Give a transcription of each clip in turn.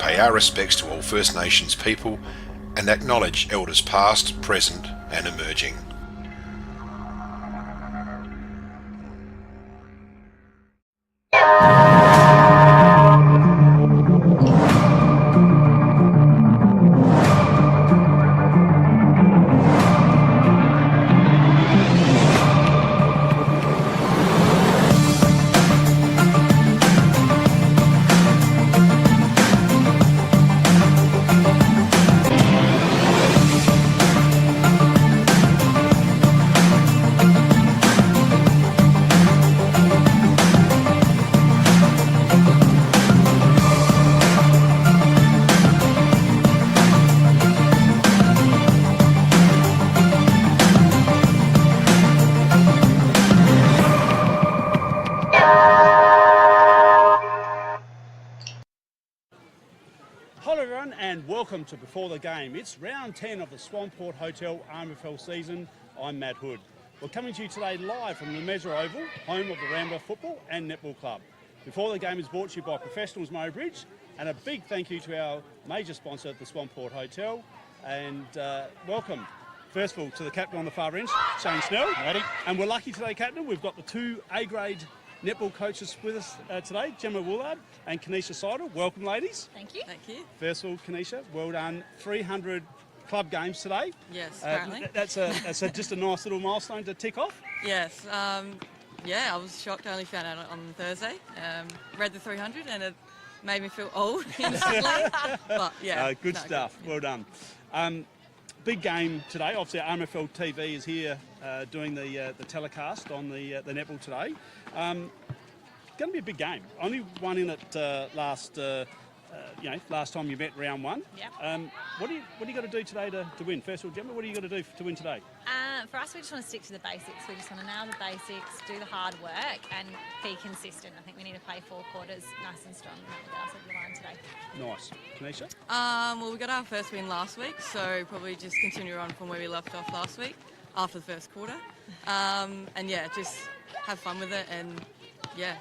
pay our respects to all First Nations people and acknowledge elders past, present and emerging. Hello everyone and welcome to Before the Game. It's round 10 of the Swanport Hotel AMFL season. I'm Matt Hood. We're coming to you today live from the Mezza Oval, home of the Rambler Football and Netball Club. Before the Game is brought to you by Professionals Mowbridge, and a big thank you to our major sponsor at the Swanport Hotel. And welcome, first of all, to the captain on the far bench, Shane Snell. Howdy. And we're lucky today, captain, we've got the two A-grade netball coaches with us today, Gemma Woolard and Kanisha Seidel. Welcome, ladies. Thank you. Thank you. First of all, Kanisha, well done. 300 club games today. Yes, apparently. That's just a nice little milestone to tick off. Yes. Yeah, I was shocked. I only found out on Thursday. Read the 300 and it made me feel old instantly. But yeah. Good stuff. Good. Well done. Big game today. Obviously, RMFL TV is here doing the telecast on the netball today. Going to be a big game. Only one in it last time you met round one. Yep. What do you got to do today to win? First of all, Gemma, what do you got to do to win today? For us, we just want to stick to the basics. We just want to nail the basics, do the hard work, and be consistent. I think we need to play 4 quarters nice and strong, and that will get us over the line today. Nice. Kanisha? Well, we got our first win last week, so probably just continue on from where we left off last week after the first quarter. And yeah, just have fun with it, and yeah.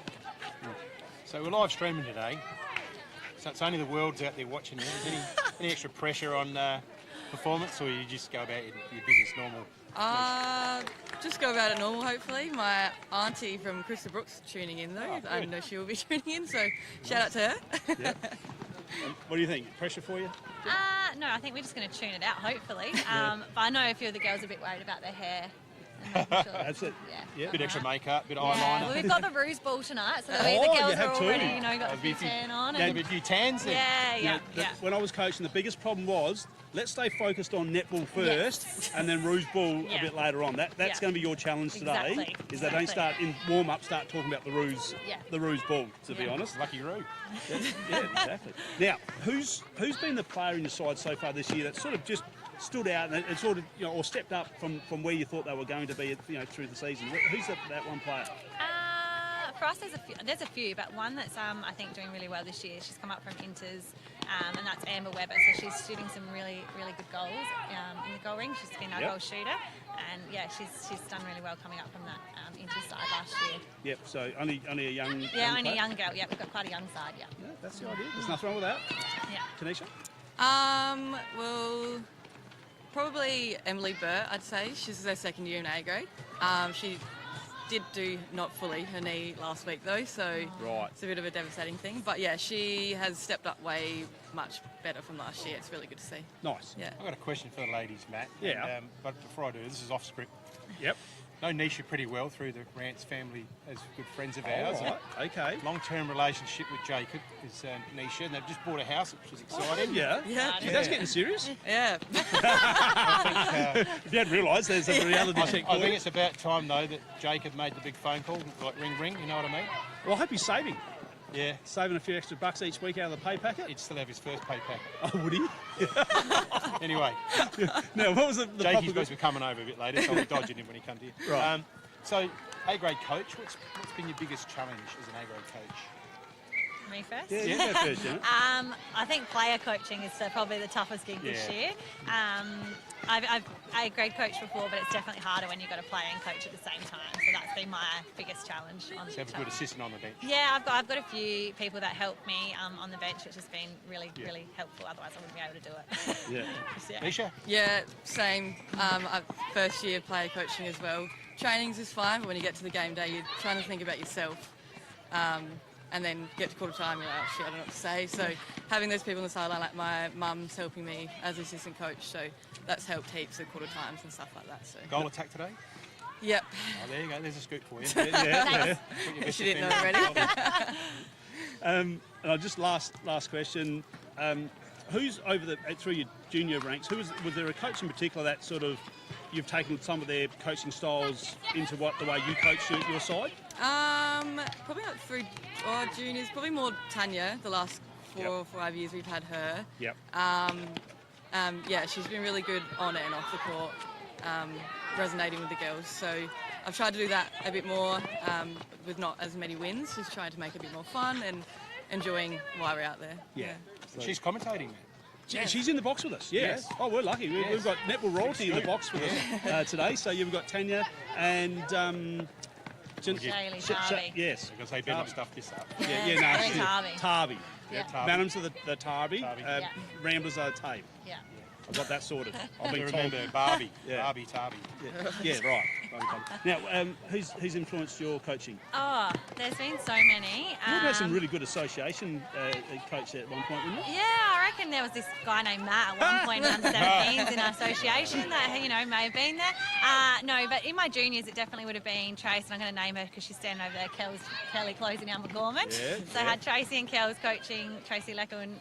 So we're live streaming today. So it's only the world's out there watching you. Is there any extra pressure on performance, or you just go about your business normal? Just go about it normal, hopefully. My auntie from Crystal Brooks tuning in, though. I know she will be tuning in, so shout out to her. Yeah. What do you think? Pressure for you? No, I think we're just going to tune it out, hopefully. But I know a few of the girls are a bit worried about their hair. Sure. That's it. Yeah. Bit extra makeup, bit of Yeah. eyeliner. Well, we've got the Ruse Ball tonight, so the Oh, girls you are have already, two. got the There'll be tan on. There'll And be a few tans then. yeah. When I was coaching, the biggest problem was let's stay focused on netball first, and then Rouge Ball a bit later on. That's Yeah. going to be your challenge today. Exactly. Is they don't start in warm up, start talking about the Rouge Ball. To be honest. Lucky Roo. Yeah, exactly. Now, who's been the player in your side so far this year that sort of just stood out and sort of or stepped up from where you thought they were going to be through the season? Who's that one player? For us, there's a few, but one that's I think doing really well this year. She's come up from Inters, and that's Amber Webber. So she's shooting some really good goals in the goal ring. She's been our goal shooter, and yeah, she's done really well coming up from that Inters side last year. Yep. So only a young. Yeah, only player? a young girl. Yeah, we've got quite a young side. Yeah. Yeah, that's the idea. There's nothing wrong with that. Yeah. Kanisha? Well, probably Emily Burr, I'd say. She's her second year in A grade. She did do not fully her knee last week though, so it's a bit of a devastating thing. But yeah, she has stepped up way much better from last year. It's really good to see. Nice. Yeah. I've got a question for the ladies, Matt. Yeah. And, but before I do, this is off script. Yep. Know Nisha pretty well through the Rance family as good friends of ours. All right. Okay. Long-term relationship with Jacob is Nisha, and they've just bought a house, which is exciting. Yeah. Yeah. Gee, that's getting serious. Yeah. I think, If you hadn't realised, there's a reality check for I think you. it's about time, though, that Jacob made the big phone call, like ring, ring, you know what I mean? Well, I hope he's saving. Yeah. Saving a few extra bucks each week out of the pay packet. He'd still have his first pay packet. Oh, would he? Anyway, Now, what was the Jakey's proper- supposed to be coming over a bit later, so I'll be dodging him when he comes here. Right. So, A-grade coach, what's been your biggest challenge as an A-grade coach? Me first? Yeah, you go first, Janet. I think player coaching is probably the toughest gig this Yeah. year. I've a grade coach before, but it's definitely harder when you've got to play and coach at the same time. So that's been my biggest challenge. On So have a good assistant on the bench. Yeah, I've got a few people that help me on the bench, which has been really helpful. Otherwise, I wouldn't be able to do it. Yeah. Just, yeah. Misha? Yeah, same. First year player coaching as well. Trainings is fine, but when you get to the game day, you're trying to think about yourself. And then get to quarter time, you're like, oh shit, I don't know what to say. So having those people on the sideline, like my mum's helping me as assistant coach, so that's helped heaps at quarter times and stuff like that. So Goal attack today? yep. Oh, there you go. There's a scoop for you. Yeah. Put your best She didn't know defender. already. And I just last question. Who's through your junior ranks? Was there a coach in particular that sort of you've taken some of their coaching styles into the way you coach your side? Probably not through juniors. Probably more Tanya. The last 4 or 5 years we've had her. Yep. Yeah, she's been really good on and off the court, resonating with the girls. So I've tried to do that a bit more with not as many wins. Just trying to make it a bit more fun and enjoying while we're out there. Yeah. She's commentating, man. Yeah, she's in the box with us. Yes. Yes. Oh, we're lucky. We've got Netball Royalty in the box with us today. So you've got Tanya and Shaylee Sh- Tarby. Yes. Because they better not stuff this up. Yeah, no, Very she's Tarby. Tarby. Yeah. Tarby. Madams are the Tarby. Tarby. Yeah. Ramblers are Tabe. Yeah. I've got that sorted. I've I been told. remember Barbie. Yeah. Barbie, Tarby. Yeah, right. Now, who's influenced your coaching? Oh, there's been so many. You had some really good association coach at one point, didn't you? Yeah, I reckon there was this guy named Matt at one point in under 17s in our association that, may have been there. No, but in my juniors, it definitely would have been Trace, and I'm going to name her because she's standing over there, Kelly closing down McCormick. Yeah, So I had Tracy and Kells coaching, Tracy Leckel and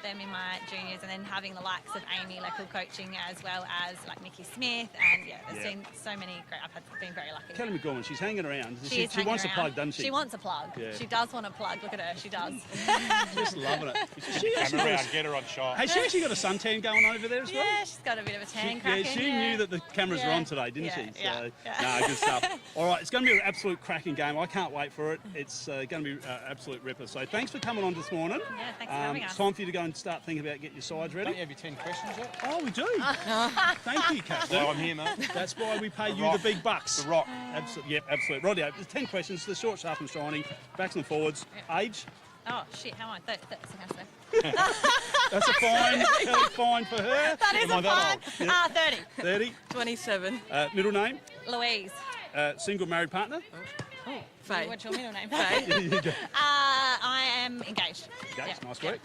them in my juniors, and then having the likes of Amy Leckel coaching as well as like Nikki Smith, and there's been so many great, been very lucky. Kelly McGorman, she's hanging around. Is She hanging wants a around. plug, doesn't she? She wants a plug. Yeah. She does want a plug. Look at her. She does. Just loving it. She Come actually got around, a, get her on shot. has she actually got a suntan going over there as well? Yeah, she's got a bit of a tan crack in she her. knew that the cameras were Yeah. on today, didn't she? Yeah, So, yeah. no, good stuff. All right, it's going to be an absolute cracking game. I can't wait for it. It's going to be an absolute ripper. So thanks for coming on this morning. Yeah, thanks for having It's us. time for you to go and start thinking about getting your sides Don't ready. you have your 10 questions yet? Oh, we do. Thank you, Captain. Well, I'm here, mate. That's why we pay you Rock. the big bucks. The Rock. Absolutely. Yep, absolutely. Rightio. There's 10 questions. The short, sharp and shiny. Backs and forwards. Age. Oh, shit, how am I? 30. That's a fine. That's a fine for her. That is Am I a that fine. 30. 30. 27. Middle name. Louise. Single married partner. Faye. What's your middle name? Faye. There you go. I am engaged. Okay, Yeah. nice work.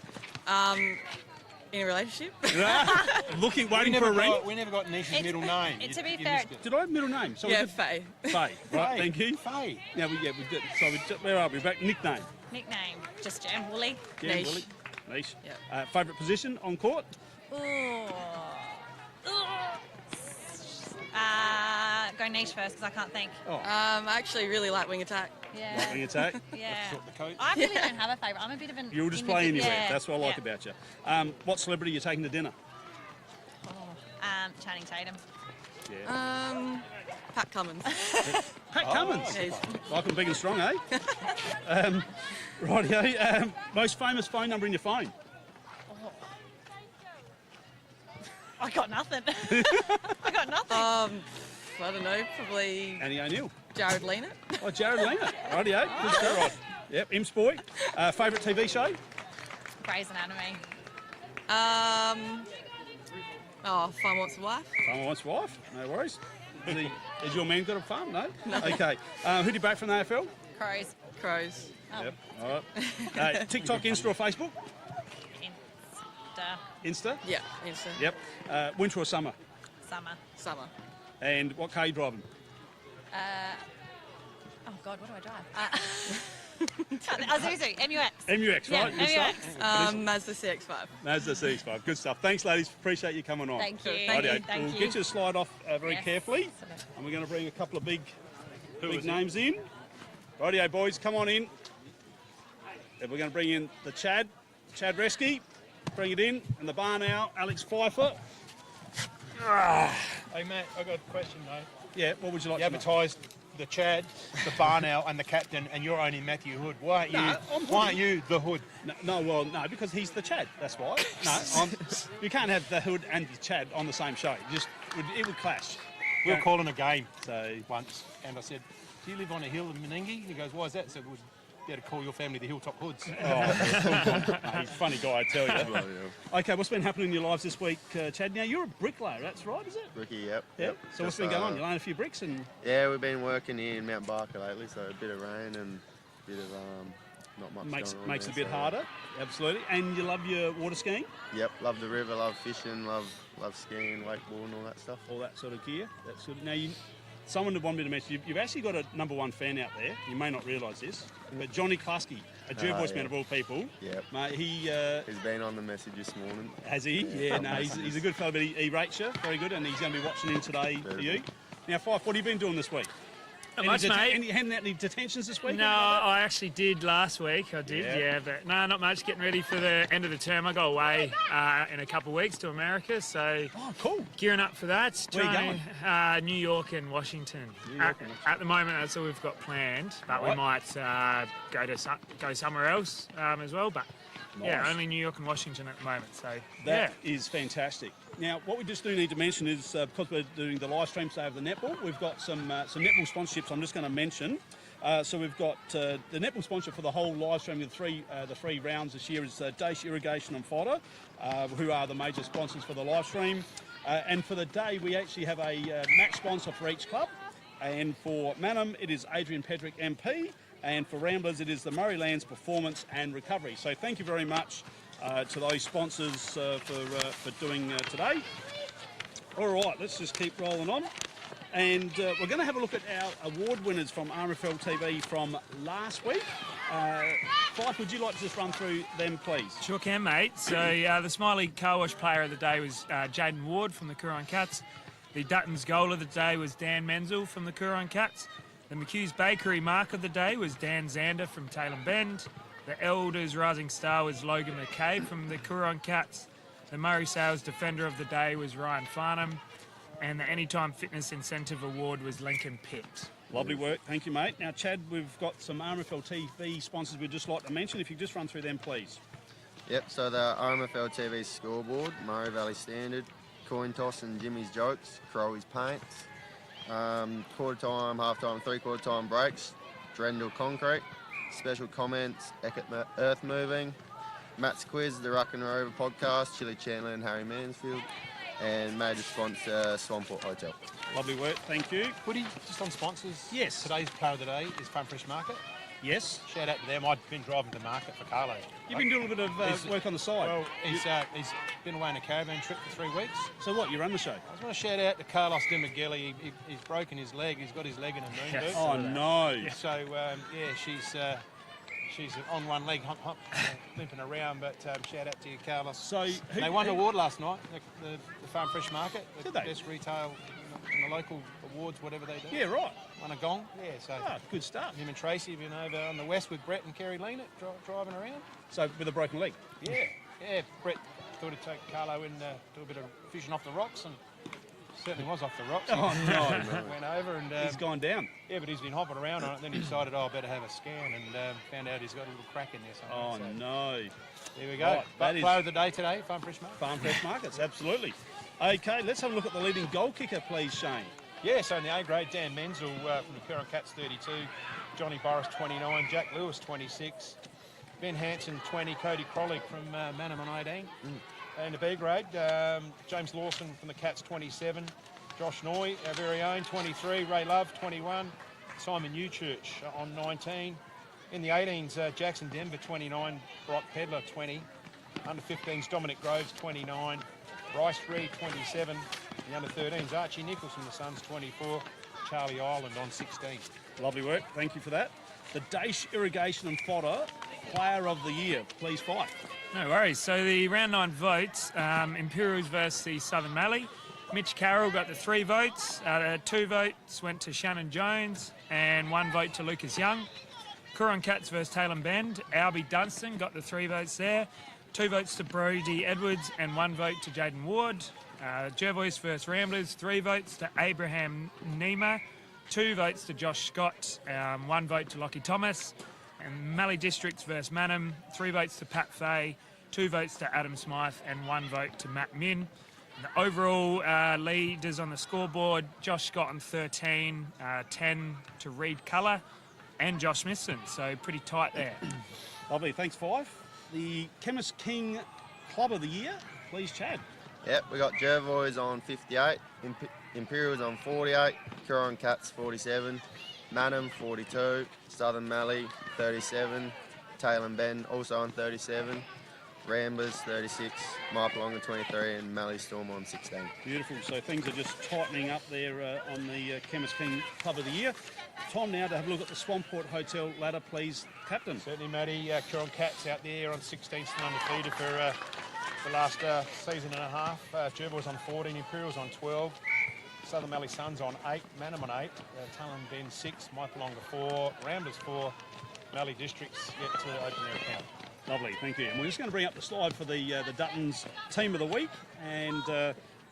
In a relationship. Waiting We for a ring. we never got Nisha's middle name. To be You fair, missed it. Did I have middle name? So Yeah, we did Faye. Faye. Right, Faye. thank you. Faye. Yeah, we did. So where are we? Back nickname. nickname, just Jam Woolly. Yeah, Niche. Willie. Niche. Yeah. Favourite position on court? Ooh. Go niche first because I can't think. I actually really like wing attack. Yeah. Wing attack. Yeah. Sort the coach. I really don't have a favourite. I'm a bit of an. You'll just play anywhere. Yeah. That's what I like Yeah. about you. What celebrity are you taking to dinner? Channing Tatum. Yeah. Pat Cummins. Pat Cummins. Yeah, he's- Like them big and strong, eh? Rightio. Most famous phone number in your phone? I got nothing. I got nothing. I don't know, probably Annie O'Neill. Jared Lena. Oh, Jared Lena. Rightio. Good stuff. Right. Yep. Imps boy. Favourite TV show? Grey's Anatomy. Fun Wants a Wife. Farmer wants wife. No worries. Is your man got a farm? No. Okay. Who do you back from the AFL? Crows. Crows. Yep. All right. TikTok, Insta, or Facebook? Insta. Insta. Yeah, instant. Yep. Winter or summer? Summer. Summer. And what car are you driving? Oh God, what do I drive? Isuzu, MUX. MUX, Yeah, right? Good stuff. MUX. Mazda CX-5. Mazda CX-5. Good stuff. Thanks, ladies. Appreciate you coming on. Thank you. Rightio. Thank We'll you. get you to slide off very Yes. carefully. And we're going to bring a couple of big names in. Rightio, boys, come on in. And we're going to bring in the Chad Resky. Bring it in. And the bar now, Alex Pfeiffer. Hey, Matt, I got a question, though. Yeah, what would you like You to know? advertised the Chad, the barn owl, and the captain, and you're only Matthew Hood. Why aren't you? No, I'm Why aren't you the Hood? No, because he's the Chad. That's why. No, you can't have the Hood and the Chad on the same show. It would clash. We were calling a game once, and I said, "Do you live on a hill in Meningie?" He goes, "Why is that?" I said, "We'd be able to call your family the Hilltop Hoods." He's a funny guy, I tell you. Okay, what's been happening in your lives this week, Chad? Now, you're a bricklayer, that's right, is it? Rookie, yep. Yeah. So what's been going on? You laying a few bricks and... Yeah, we've been working here in Mount Barker lately, so a bit of rain and a bit of not much Makes going on it a there, bit so, harder, absolutely. And you love your water skiing, Yep, love the river, love fishing, love skiing, wakeboard and all that stuff. all that sort of gear. Now, someone wanted me to mention, you've actually got a number one fan out there. You may not realise this, but Johnny Klasky, a Jervois man of all people. Yep. Mate, He's been on the message this morning. has he? Yeah, no, he's a good fella, but he rates you very good, and he's going to be watching in today for you. Now, Fife, what have you been doing this week? Not much, mate. Handing out any detentions this week? No, I actually did last week. I did, yeah, but no, not much. Getting ready for the end of the term. I go away in a couple of weeks to America, so Oh, cool. gearing up for that. Where are you going? New York and Washington. At the moment, that's all we've got planned, but we Right. might go somewhere else as well. But yeah, Nice. only New York and Washington at the moment. So That is fantastic. Now, what we just do need to mention is, because we're doing the live stream today of the netball, we've got some netball sponsorships I'm just going to mention. So we've got the netball sponsor for the whole live stream of the three rounds this year is Daesh Irrigation and Fodder, who are the major sponsors for the live stream. And for the day, we actually have a match sponsor for each club. And for Manham, it is Adrian Pedrick MP. And for Ramblers, it is the Murray Lands Performance and Recovery. So thank you very much to those sponsors for doing today. All right, let's just keep rolling on. And we're going to have a look at our award winners from RFL TV from last week. Fife, would you like to just run through them, please? Sure can, mate. So the Smiley Car Wash player of the day was Jaden Ward from the Coorong Cats. The Dutton's goal of the day was Dan Menzel from the Coorong Cats. The McHugh's Bakery mark of the day was Dan Zander from Tailem Bend. The Elders Rising Star was Logan McCabe from the Coorong Cats. The Murray Sales Defender of the day was Ryan Farnham. And the Anytime Fitness Incentive Award was Lincoln Pitt. Lovely work. Thank you, mate. Now, Chad, we've got some RFL TV sponsors we'd just like to mention. If you could just run through them, please. Yep, so the RMFL TV scoreboard, Murray Valley Standard, Coin Toss and Jimmy's Jokes, Crowley's Paints, quarter time, half time, three-quarter time breaks, Drendel Concrete, special comments, Eckert Earth Moving, Matt's Quiz, the Ruck and Rover podcast, Chili Chandler and Harry Mansfield, and major sponsor Swamport Hotel. Lovely work. Thank you. Woody, just on sponsors. Yes. Today's player of the day is Farm Fresh Market. Yes. Shout out to them. I've been driving to market for Carlo. You've been doing a bit of work on the side. Well, he's been away on a caravan trip for 3 weeks. So what, you run the show? I just want to shout out to Carlos De Migueli. He's broken his leg. He's got his leg in a moon boot. Oh, no. So, she's on one leg, limping around. But shout out to you, Carlos. So They won an award last night, the Farm Fresh Market. The Did they? best retail in the local awards, whatever they do. Yeah, right. Won a gong. Yeah, so Ah, good stuff. him and Tracy have been over on the west with Brett and Kerry Leanett driving around. So with a broken leg. Yeah. Brett thought he'd take Carlo in, do a bit of fishing off the rocks, and certainly was off the rocks. Oh, no. Went over and He's gone down. yeah, but he's been hopping around on it. Then he decided, I better have a scan, and found out he's got a little crack in there Oh, somewhere. so no. there we go. Right, But that is- player of the day today, Farm Fresh Market. Farm Fresh Markets, absolutely. Okay, let's have a look at the leading goal kicker, please, Shane. Yeah, so in the A grade, Dan Menzel from the Coorong Cats 32, Johnny Boris 29, Jack Lewis 26, Ben Hanson 20, Cody Krolick from Manham on 18. And the B grade, James Lawson from the Cats 27, Josh Noy, our very own 23, Ray Love 21, Simon Newchurch on 19. In the 18s, Jackson Denver 29, Brock Pedler 20, under 15s Dominic Groves 29, Bryce Reed 27, the under 13s Archie Nichols from the Suns 24, Charlie Island on 16. Lovely work. Thank you for that. The Daesh Irrigation and Fodder Player of the Year, please, fight. No worries. So the round 9 votes, Imperials versus the Southern Mallee. Mitch Carroll got the 3 votes. 2 votes went to Shannon Jones and 1 vote to Lucas Young. Coorong Cats versus Tailem Bend. Albie Dunstan got the 3 votes there. 2 votes to Brody Edwards and 1 vote to Jaden Ward. Jervois versus Ramblers, 3 votes to Abraham Nima. 2 votes to Josh Scott, 1 vote to Lockie Thomas, and Mallee Districts versus Manham, 3 votes to Pat Fay, 2 votes to Adam Smythe, and 1 vote to Matt Min. And the overall leaders on the scoreboard, Josh Scott on 13, 10 to Reed Culler, and Josh Smithson, so pretty tight there. Lovely, thanks, Fife. The Chemist King Club of the Year, please, Chad. Yep, we got Jervois on 58, Imperials on 48, Coorong Cats 47, Manham 42, Southern Mallee 37, Taylor and Ben also on 37, Ramblers 36, Mypolonga 23, and Mallee Storm on 16. Beautiful. So things are just tightening up there on the Chemist King Club of the Year. Time now to have a look at the Swamport Hotel ladder, please, Captain. Certainly, Matty. Coorong Cats out there on 16th and undefeated for the last season and a half. Jervois on 14, Imperials on 12, Southern Mallee Suns on 8, Manham on 8, Taylor and Ben 6, Mypolonga 4, Ramblers 4, Mallee Districts yet to open their account. Lovely, thank you. And we're just going to bring up the slide for the Duttons Team of the Week. And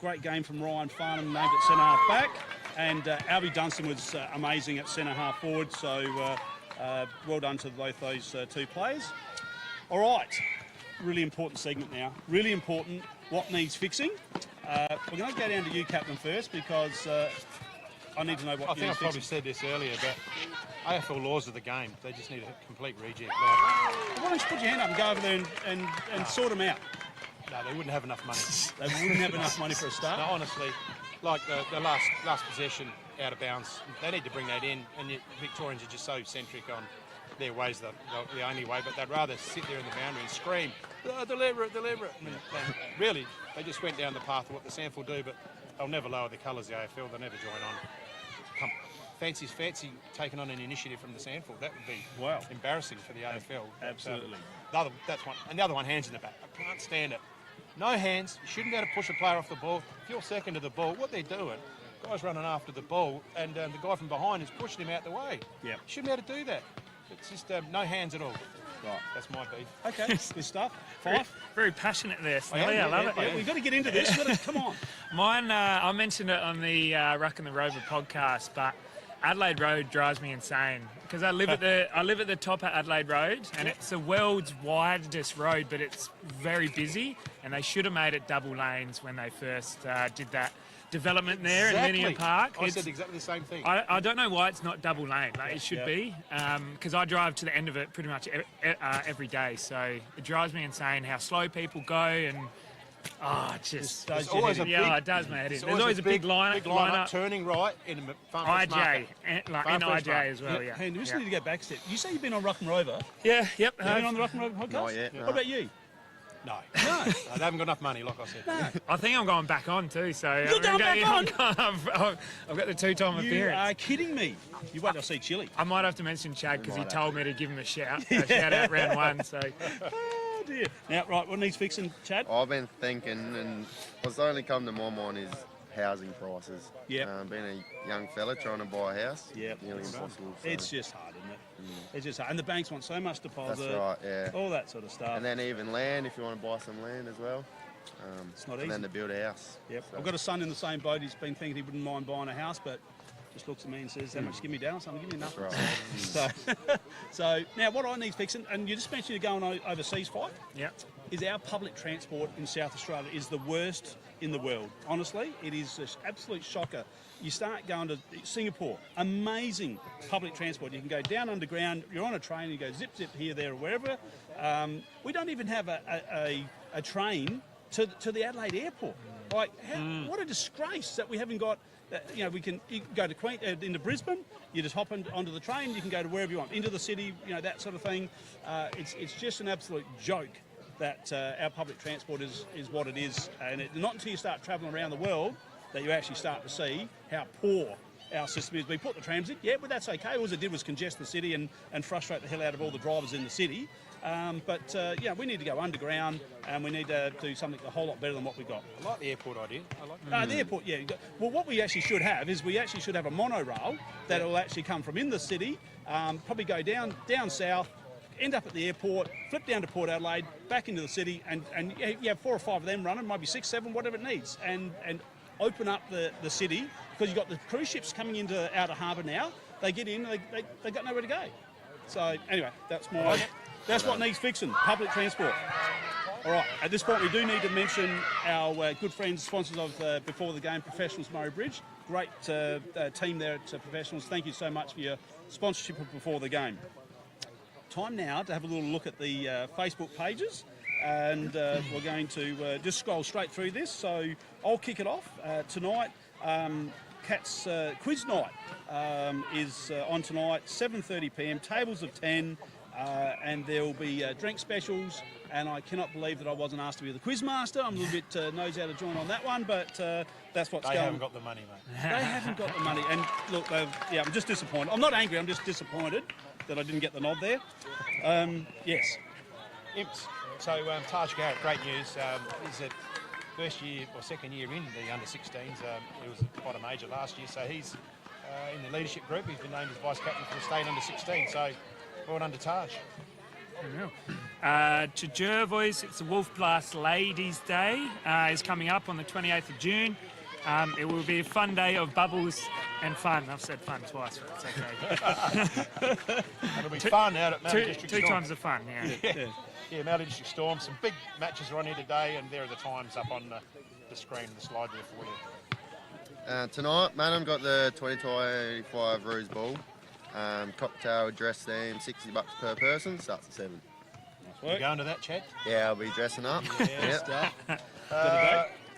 great game from Ryan Farnham, named at centre-half back. And Albie Dunstan was amazing at centre-half forward. So well done to both those 2 players. All right, really important segment now. Really important, what needs fixing. We're going to go down to you, Captain, first, because I need to know what I think I needs probably fixing. said this earlier, but AFL laws of the game, they just need a complete rejig. Like, Why don't you put your hand up and go over there and sort them out? no, they wouldn't have enough money. They wouldn't have enough money for a start. No, honestly, like the last possession out of bounds, they need to bring that in. And Victorians are just so centric on their ways, the only way, but they'd rather sit there in the boundary and scream, deliver it. And really, they just went down the path of what the SANFL do, but they'll never lower the colours of the AFL. They'll never join on. Fancy taking on an initiative from the SANFL. That would be Wow. embarrassing for the AFL. Absolutely. That's one. And the other one, hands in the back. I can't stand it. No hands. You shouldn't be able to push a player off the ball. If you're second to the ball, what they're doing, guy's running after the ball, and the guy from behind is pushing him out the way. Yeah. Shouldn't be able to do that. It's just no hands at all. Right. That's my beef. Okay, good stuff. Very, Fife. very passionate there, Snelly. I love it. Yeah, we've got to get into this. Come on. Mine, I mentioned it on the Ruck and the Rover podcast, but Adelaide Road drives me insane because I live at the top of Adelaide Road, and it's the world's widest road, but it's very busy, and they should have made it double lanes when they first did that development there in Linear Park. I said exactly the same thing. I don't know why it's not double lane. Like it should be, because I drive to the end of it pretty much every day. So it drives me insane how slow people go, and it just Does There's always a yeah, big- it does my head in. There's There's always a big line lineup up. turning right in the front IJ, market. like Far in first IJ mark. as well. Yeah, Hey, we just yeah. need to go back a step. You say you've been on Ruck and Rover. Yeah, yep. Have you been on the Ruck and Rover podcast? Not yet, no. What about you? No. No. They haven't got enough money, like I said. I think I'm going back on too. So You're going back on? I've got the 2-time You appearance. are kidding me. You wait till I see Chili. I might have to mention Chad because he might told me to give him a shout. Shout out round 1. So Oh dear. Now, right, what needs fixing, Chad? I've been thinking, and what's only come to my mind is housing prices. Yep. Being a young fella trying to buy a house, Yep. nearly impossible. So. It's just hard, isn't it? It's just hard. And the banks want so much deposit. That's right, yeah. All that sort of stuff. And then even land, if you want to buy some land as well. It's not and easy. then to build a house. Yep. So- I've got a son in the same boat. He's been thinking he wouldn't mind buying a house, but just looks at me and says, how much give me down? Something, give me nothing. That's right. So now what I need fixing, and you just mentioned you're going overseas, Fife, yeah. is our public transport in South Australia is the worst in the world. Honestly, it is an absolute shocker. You start going to Singapore, amazing public transport. You can go down underground, you're on a train, you go zip, zip here, there, or wherever. We don't even have a train to the Adelaide airport. Like, what a disgrace that we haven't got. You can go to into Brisbane. You just hop onto the train. You can go to wherever you want, into the city. That sort of thing. It's just an absolute joke that our public transport is what it is, and not until you start travelling around the world that you actually start to see how poor our system is. We put the trams in, yeah, but that's okay. All it did was congest the city and frustrate the hell out of all the drivers in the city. We need to go underground, and we need to do something a whole lot better than what we've got. I like the airport idea. I like The airport, yeah. Well, what we actually should have is a monorail that will actually come from in the city, probably go down south, end up at the airport, flip down to Port Adelaide, back into the city, and you have 4 or 5 of them running, maybe 6, 7, whatever it needs. And open up the city, because you've got the cruise ships coming into outer harbour now. They get in, they got nowhere to go. So anyway, that's what needs fixing, public transport. All right, at this point we do need to mention our good friends, sponsors of Before the Game, Professionals Murray Bridge. Great team there at Professionals. Thank you so much for your sponsorship of Before the Game. Time now to have a little look at the Facebook pages, and we're going to just scroll straight through this. So I'll kick it off. Tonight, Cats Quiz Night is on tonight, 7:30 p.m, tables of 10, and there will be drink specials. And I cannot believe that I wasn't asked to be the quiz master. I'm a little bit nose out of joint on that one, but that's what's going on. They haven't got the money, mate. They haven't got the money. And look, yeah, I'm just disappointed. I'm not angry, I'm just disappointed that I didn't get the nod there. Yes. Imps. So Taj Garrett, great news. He's a first year or second year in the under-16s. He was quite a major last year, so he's in the leadership group. He's been named as vice captain for the state under-16. So well done to Taj. To Jervois, it's the Wolf Blast Ladies' Day. Is coming up on the 28th of June. It will be a fun day of bubbles and fun. I've said fun twice, but it's okay. It'll be fun out at Mallee District Storm. Two times the fun, yeah. Yeah, Mallee District Storm. Some big matches are on here today, and there are the times up on the screen, the slide there for you. Tonight, Manham got the 2025 Ruse Ball. Cocktail dress theme, $60 per person, starts at 7. You going to that, Chad? Yeah, I'll be dressing up. Yep. Stuff.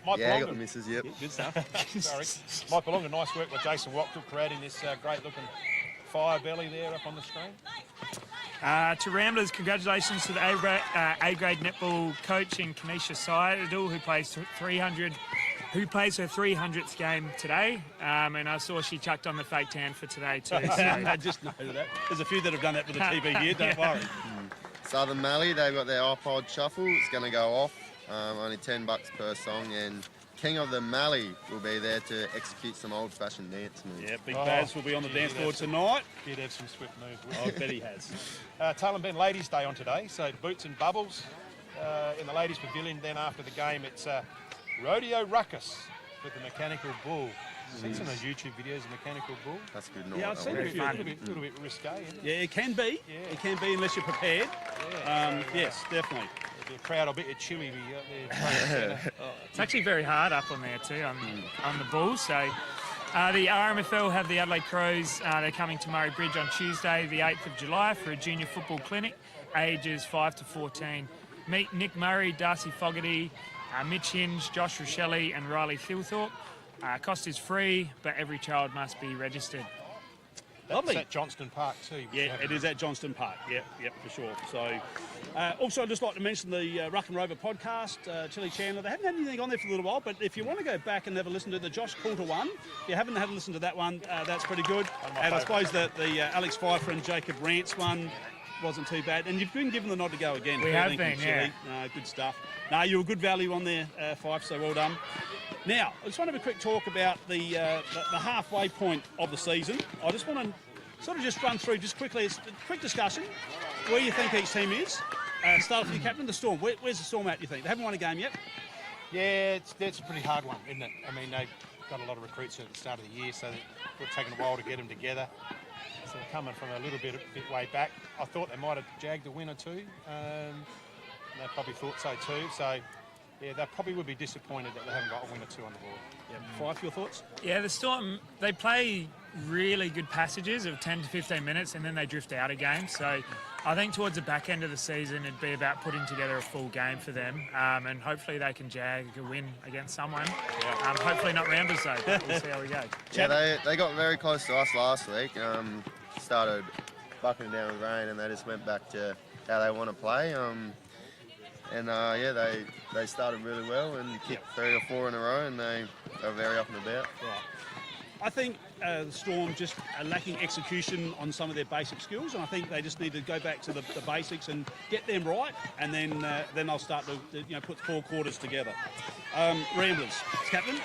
Mike Yeah, I got the Belongan. missus, yep. Good stuff. Sorry. Mike Belongan, nice work by Jason Wachtel creating this great looking fire belly there up on the screen. To Ramblers, congratulations to the A-grade netball coach in Kanisha Seidel, who plays her 300th game today, and I saw she chucked on the fake tan for today too. So. I just noted that. There's a few that have done that with the TV here, don't worry. Southern Mallee, they've got their iPod Shuffle. It's going to go off. Only $10 per song, and King of the Mallee will be there to execute some old-fashioned dance moves. Yeah, Big Baz will be on the dance floor tonight. He'd have some swift moves. I bet he has. Tailem Bend Ladies' Day on today, so boots and bubbles in the Ladies' Pavilion. Then after the game, it's Rodeo Ruckus with the Mechanical Bull. Seen some of those YouTube videos of Mechanical Bull? That's good. Yeah, I've seen A a few. little bit risque, isn't it? Yeah, it can be. Yeah. It can be unless you're prepared. Yes, definitely. The crowd, I bet you're chilly to be out there. It's actually very hard up on there too, on the bull. So the RMFL have the Adelaide Crows. They're coming to Murray Bridge on Tuesday, the 8th of July, for a junior football clinic, ages 5 to 14. Meet Nick Murray, Darcy Fogarty, Mitch Hinge, Josh Rochelle and Riley Thilthorpe. Cost is free, but every child must be registered. Lovely. It's at Johnston Park too. Yeah, it is at Johnston Park. Yep, for sure. So, also, I'd just like to mention the Ruck and Rover podcast, Chili Chandler. They haven't had anything on there for a little while, but if you want to go back and have a listen to the Josh Coulter one, if you haven't had a listen to that one, that's pretty good. And I suppose that the Alex Pfeiffer and Jacob Rance one wasn't too bad. And you've been given the nod to go again. We have been, Chili. Good stuff. No, you're a good value on there, Fife, so well done. Now, I just want to have a quick talk about the halfway point of the season. I just want to sort of just run through, just quickly, it's a quick discussion, where you think each team is. Start with your captain, the Storm. Where's the Storm at, you think? They haven't won a game yet? Yeah, it's a pretty hard one, isn't it? I mean, they've got a lot of recruits at the start of the year, so it's taken a while to get them together. So they're coming from a little bit way back. I thought they might have jagged a win or two. They probably thought so too. So, yeah, they probably would be disappointed that they haven't got a win or two on the board. Fife, your thoughts? Yeah, the Storm, they play really good passages of 10 to 15 minutes and then they drift out of games. So I think towards the back end of the season, it'd be about putting together a full game for them, and hopefully they can jag a win against someone. Hopefully not Ramblers though, but we'll see how we go. Yeah, they got very close to us last week. Started bucking down with rain, and they just went back to how they want to play. They started really well and kicked 3 or 4 in a row, and they were very up and about. Right. I think the Storm just are lacking execution on some of their basic skills, and I think they just need to go back to the basics and get them right, and then they'll start to put 4 quarters together. Ramblers, captain?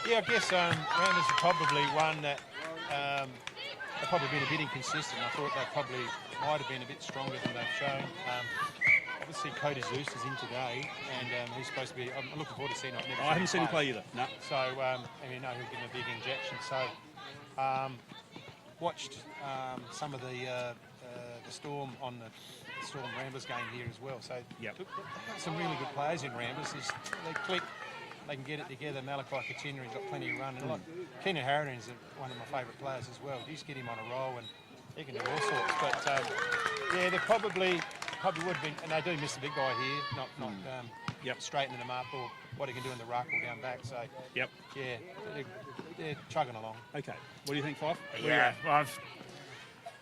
Yeah, I guess Ramblers are probably one that they've probably been a bit inconsistent. I thought they probably might have been a bit stronger than they've shown. obviously Cody Zeus is in today, and he's supposed to be. I'm looking forward to seeing him. I haven't seen him play either. No. So, and you know he'll give him a big injection. So, watched some of the Storm on the Storm Ramblers game here as well. So, Yep. look, they've got some really good players in Ramblers. They click, they can get it together. Malachi Katina, he's got plenty of run. And like Keenan Harrington is one of my favourite players as well. You just get him on a roll and he can do all sorts. But yeah, they probably would have been, and they do miss the big guy here, not straightening them up or what he can do in the ruck or down back. So Yep. yeah, they're chugging along. Okay. What do you think, Fife? Yeah, well, I've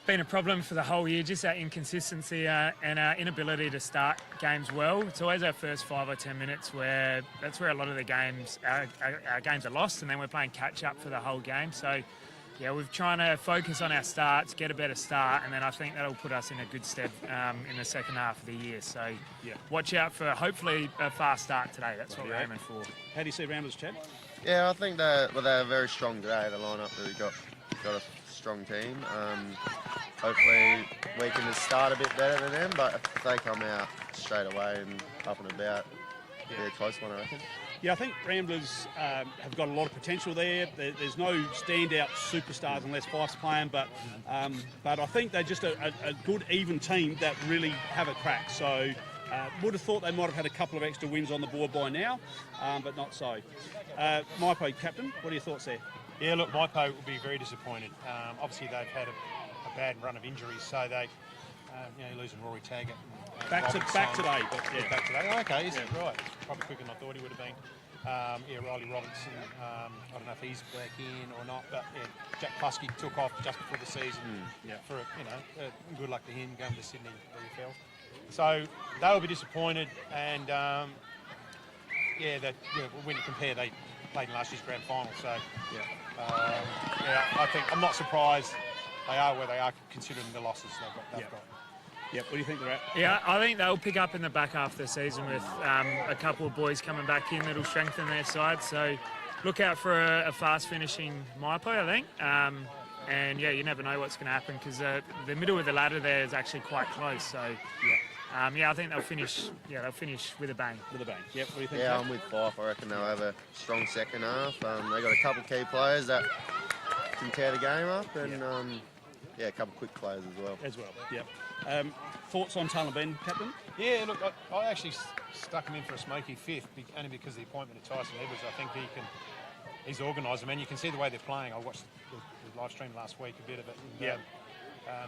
been a problem for the whole year, just our inconsistency and our inability to start games well. It's always our first 5 or 10 minutes where that's where a lot of the games, our games are lost, and then we're playing catch up for the whole game. So yeah, we're trying to focus on our starts, get a better start, and then I think that'll put us in a good stead in the second half of the year. So watch out for hopefully a fast start today. That's what we're aiming for. How do you see Ramblers, Chad? Yeah, I think they're very strong today. The lineup really got a strong team. Hopefully we can just start a bit better than them, but if they come out straight away and up and about, yeah, close one, I reckon. Yeah, I think Ramblers have got a lot of potential there. There's no standout superstars unless Fife's playing, but I think they're just a good, even team that really have a crack. So would have thought they might have had a couple of extra wins on the board by now, but not so. Maipo, captain, what are your thoughts there? Yeah, look, Maipo will be very disappointed. Obviously, they've had a bad run of injuries, so they, losing Rory Taggart. Back today, but yeah. Back today. Oh, okay, is it right? Probably quicker than I thought he would have been. Riley Robertson. I don't know if he's back in or not, but yeah, Jack Plusky took off just before the season. For good luck to him going to Sydney VFL. So they'll be disappointed, and when you compare, they played in last year's grand final. So I think I'm not surprised they are where they are, considering the losses they've got. Yep. What do you think they're at? Yeah, I think they'll pick up in the back half of the season with a couple of boys coming back in that'll strengthen their side. So look out for a fast finishing Maipo, I think. And yeah, you never know what's going to happen because the middle of the ladder there is actually quite close. So I think they'll finish. Yeah, they'll finish with a bang. With a bang. Yep. What do you think? Yeah, I'm with Fife. I reckon they'll have a strong second half. They got a couple of key players that can tear the game up, and a couple of quick players as well. Yep. Thoughts on Talan Ben, captain? Yeah, look, I actually stuck him in for a smoky fifth, only because of the appointment of Tyson Edwards. I think he's organised them, and you can see the way they're playing. I watched the live stream last week, a bit of it. And,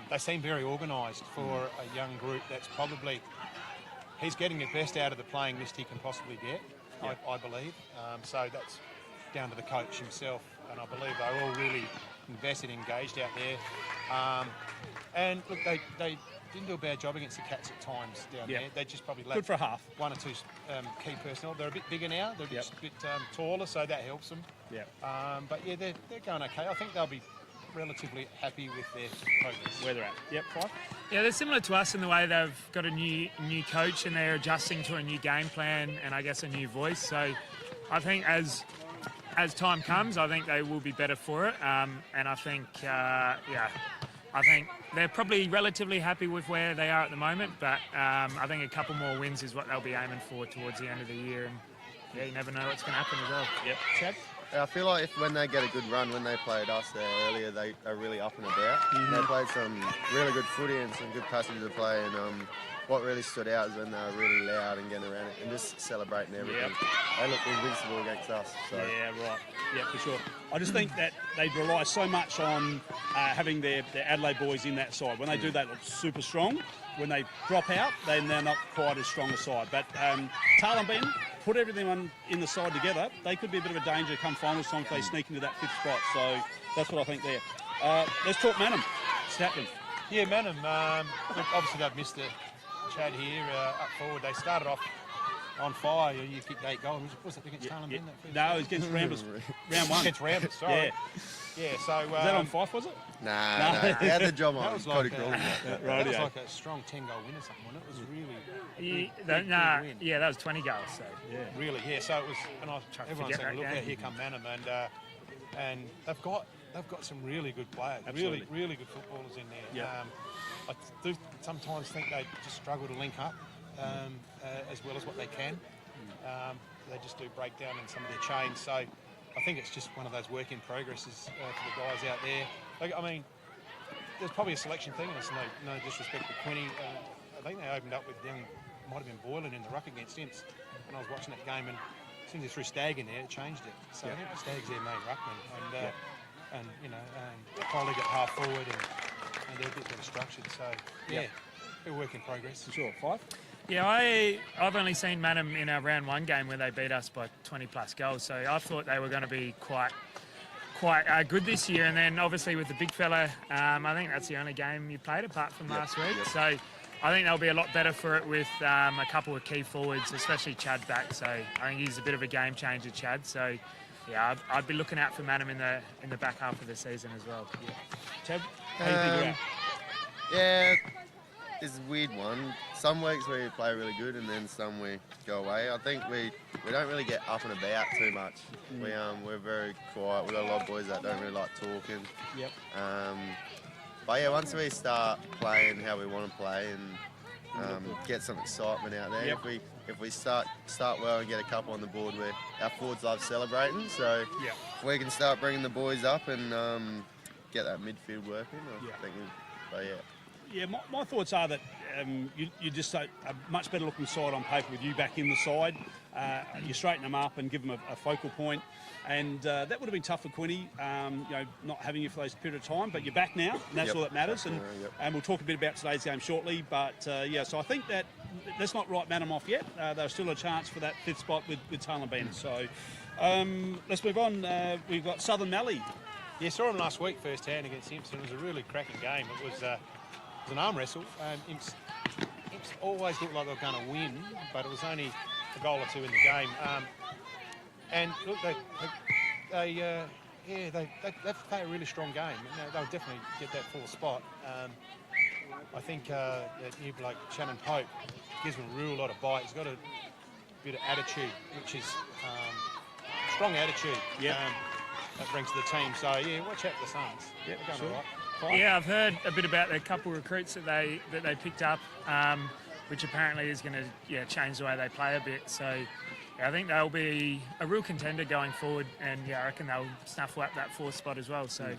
they seem very organised for a young group that's probably... He's getting the best out of the playing list he can possibly get, I believe. So that's down to the coach himself, and I believe they're all really invested, engaged out there. And look, they didn't do a bad job against the Cats at times down there. They just probably lacked good for a half. One or two key personnel. They're a bit bigger now. They're a bit taller, so that helps them. But yeah, they're going okay. I think they'll be relatively happy with their progress. Where they're at. Yep, Fife. Yeah, they're similar to us in the way they've got a new coach and they're adjusting to a new game plan and I guess a new voice. So I think as time comes, I think they will be better for it. And I think, I think they're probably relatively happy with where they are at the moment. But I think a couple more wins is what they'll be aiming for towards the end of the year. And yeah, you never know what's going to happen as well. Yep. Chad? I feel like when they get a good run, when they played us there earlier, they are really up and about. They played some really good footy and some good passages of play. And what really stood out is when they were really loud and getting around it and just celebrating everything. They looked invincible against us. So. Yeah, right. Yeah, for sure. I just think that they rely so much on having their Adelaide boys in that side. When they do, they look super strong. When they drop out, then they're not quite as strong a side. But Talan Ben, put everything in the side together, they could be a bit of a danger come finals time if they sneak into that fifth spot. So that's what I think there. Let's talk Manham. Statman. Yeah, Manham. Obviously, they've missed it. Chad here up forward. They started off on fire. You kicked 8 goals. Was it against Talan Ben? No, it was against Ramblers. Round 1. Against Ramblers, sorry. Yeah, so... was that on Fife, was it? Nah. He had the job on. That was Cody like, Crawley. That was like a strong 10-goal win or something, wasn't it? It was really... big win. Yeah, that was 20 goals. So yeah. Really, yeah. So it was... And everyone's saying, look, here come Manham. And they've got some really good players. Absolutely. Really good footballers in there. Yeah. I do sometimes think they just struggle to link up. as well as what they can. They just do break down in some of their chains. So I think it's just one of those work in progresses for the guys out there. Like, I mean, there's probably a selection thing, and it's no disrespect to Quinny. I think they opened up with might have been Boylan in the ruck against Imps when I was watching that game, and as soon as they threw Stagg in there, it changed it. So I think Stagg's their main ruckman, and you know, Crowley at half forward, and they're a bit better structured. So yeah, a work in progress. Sure, 5. Yeah, I've only seen Manham in our round 1 game where they beat us by 20 plus goals, so I thought they were going to be quite good this year. And then obviously with the big fella, I think that's the only game you played apart from last week. So I think they'll be a lot better for it with a couple of key forwards, especially Chad back. So I think he's a bit of a game changer, Chad. So yeah, I'd be looking out for Manham in the back half of the season as well. Yeah. Ted, how do you think about? Yeah, it's a weird one. Some weeks we play really good and then some we go away. I think we don't really get up and about too much. We're very quiet. We've got a lot of boys that don't really like talking. Yep. But yeah, once we start playing how we want to play and get some excitement out there, if we start well and get a couple on the board, our forwards love celebrating. So if we can start bringing the boys up and get that midfield working, I think we'll. Yeah, my thoughts are that you just a much better looking side on paper with you back in the side. You straighten them up and give them a focal point, and that would have been tough for Quinny, not having you for those period of time. But you're back now, and that's all that matters. And we'll talk a bit about today's game shortly. But so I think that let's not write Manham off yet. There's still a chance for that 5th spot with Taylor Bend. So let's move on. We've got Southern Mallee. Yeah, saw him last week firsthand against Simpson. It was a really cracking game. It was an arm wrestle. Imps always looked like they were going to win, but it was only a goal or two in the game. And look, they play a really strong game. They'll definitely get that 4th spot. I think that new bloke, Shannon Pope, gives him a real lot of bite. He's got a bit of attitude, which is strong attitude. That brings to the team. So yeah, watch out for the Suns. They're going all right. Yeah, I've heard a bit about the couple of recruits that they picked up, which apparently is going to change the way they play a bit. So I think they'll be a real contender going forward, and I reckon they'll snuffle up that 4th spot as well. So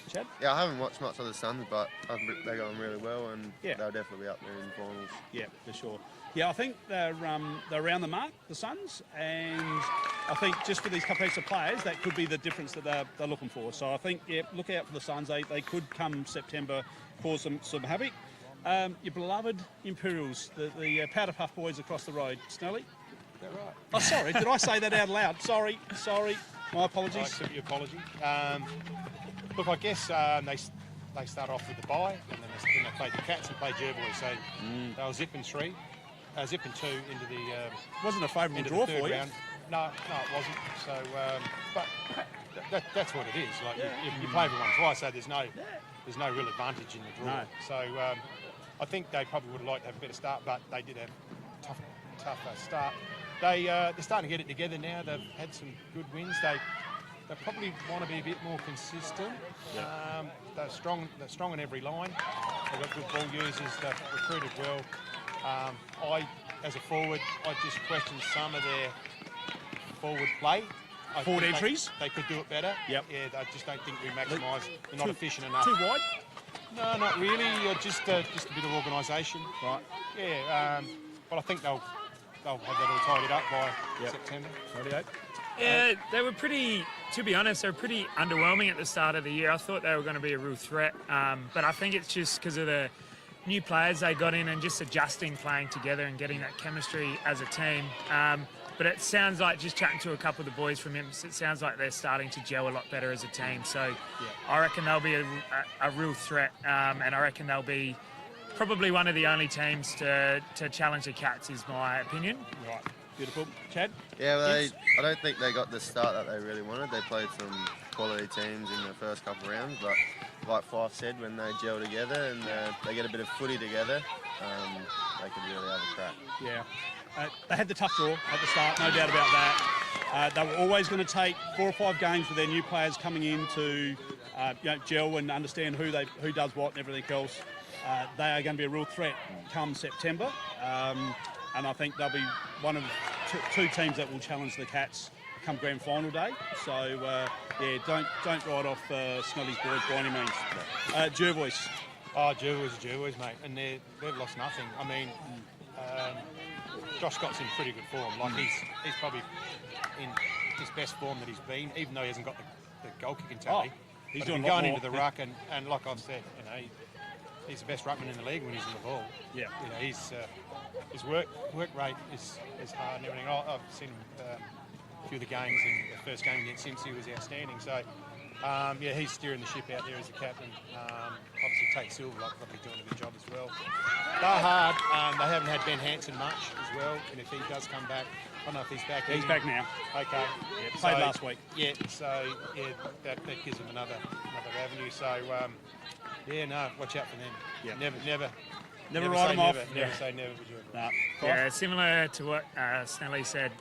Chad? Yeah, I haven't watched much of the Suns, but they're going really well, and they'll definitely be up there in the finals. Yeah, for sure. Yeah, I think they're around the mark, the Suns, and I think just for these couple of players, that could be the difference that they're looking for. So I think, look out for the Suns. They could come September cause some havoc. Your beloved Imperials, the Powder Puff boys across the road. Snelly? Is that right? Oh, sorry, did I say that out loud? Sorry. My apologies. I accept your apology. Look, I guess they start off with the bye, and then they played the Cats and played Jerboy. So they were zipping 2 into the. Wasn't a favourable draw for you. Round. No, it wasn't. So, but that's what it is. Like you play everyone twice, so there's no real advantage in the draw. No. So I think they probably would have liked to have a better start, but they did have a tough start. They're starting to get it together now. They've had some good wins. They probably want to be a bit more consistent. They're strong in every line. They've got good ball users. They've recruited well. As a forward, I just question some of their forward play. Forward entries? They could do it better. Yep. Yeah, I just don't think we maximise. They're not efficient enough. Too wide? No, not really. Just a bit of organisation. Right. Yeah, but I think they'll have that all tidied up by September. 38. Yeah, they were pretty, to be honest, they were pretty underwhelming at the start of the year. I thought they were going to be a real threat, but I think it's just because of the new players they got in and just adjusting, playing together and getting that chemistry as a team. But it sounds like, just chatting to a couple of the boys from Imps, it sounds like they're starting to gel a lot better as a team. So I reckon they'll be a real threat, and I reckon they'll be probably one of the only teams to challenge the Cats, is my opinion. Right. Beautiful. Chad? Yeah, I don't think they got the start that they really wanted. They played some quality teams in the first couple of rounds, but like Fife said, when they gel together and they get a bit of footy together, they could really have a crack. Yeah. They had the tough draw at the start, no doubt about that. They were always going to take 4 or 5 games with their new players coming in to gel and understand who does what and everything else. They are going to be a real threat come September, and I think they'll be one of two teams that will challenge the Cats come grand final day. So yeah, don't write off Smelly's boys by any means. Jervois. Oh, Jervois, mate, and they've lost nothing. I mean, Josh Scott's in pretty good form. Like he's probably in his best form that he's been, even though he hasn't got the goal kicking tally. He's But doing going a lot into the more. ruck, and like I've said, you know, he's the best ruckman in the league when he's in the ball. Yeah. You know, his work rate is hard and everything. I've seen him a few of the games, and the first game against Cincy was outstanding. So, yeah, he's steering the ship out there as a captain. Obviously, Tate Silver, like he's doing a good job as well. They're hard. They haven't had Ben Hansen much as well, and if he does come back, I don't know if he's back. He's back now. Okay. Yeah, played last week. Yeah, so yeah, that gives them another avenue. So yeah, no, watch out for them. Yeah. Never write say them off. never. Never say never. Would you? Nah. Yeah, similar to what Snelly said,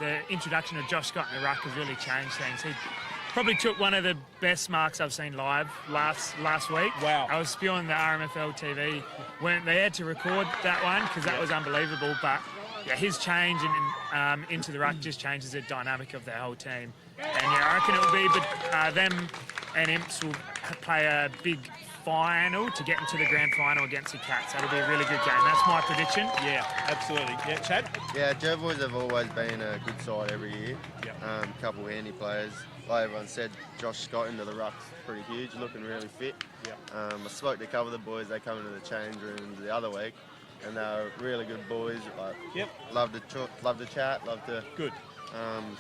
the introduction of Josh Scott in the ruck has really changed things. He probably took one of the best marks I've seen live last week. Wow. I was spewing the RMFL TV when they had to record that one because that was unbelievable. But yeah, his change into the ruck just changes the dynamic of their whole team. And yeah, I reckon it will be them and Imps will play a big final to get into the grand final against the Cats. That'll be a really good game. That's my prediction. Yeah, absolutely. Yeah, Chad? Yeah, Jervois have always been a good side every year. Yep. Couple of handy players. Like everyone said, Josh Scott into the ruck's pretty huge, looking really fit. Yep. I spoke to a couple of the boys. They come into the change room the other week, and they're really good boys. Like, Yep. love to chat, love to Good.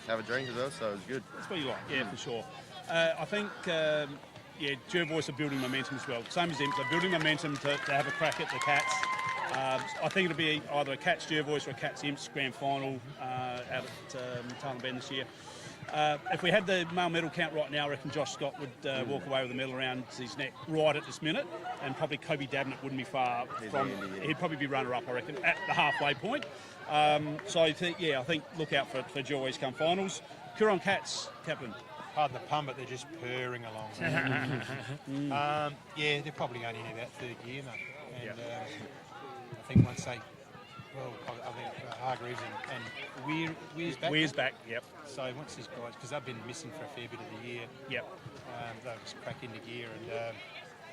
have a drink as well. So it was good. That's what you like. Yeah, for sure. I think, yeah, Jervois are building momentum as well. Same as Imps. They're building momentum to have a crack at the Cats. I think it'll be either a Cats Jervois or a Cats Imps grand final out at Tarn Bend this year. If we had the male medal count right now, I reckon Josh Scott would walk away with a medal around his neck right at this minute, and probably Kobe Dabnett wouldn't be far from. He'd probably be runner-up, I reckon, at the halfway point. So I think look out for Jervois come finals. Coorong Cats, captain. Pardon the pun, but they're just purring along. Yeah, they're probably only in about third year, mate. And I think once they, well, I think Hargreaves and Weir's back. Weir's back, yep. So once these guys, because they've been missing for a fair bit of the year, Yep. they'll just crack into gear and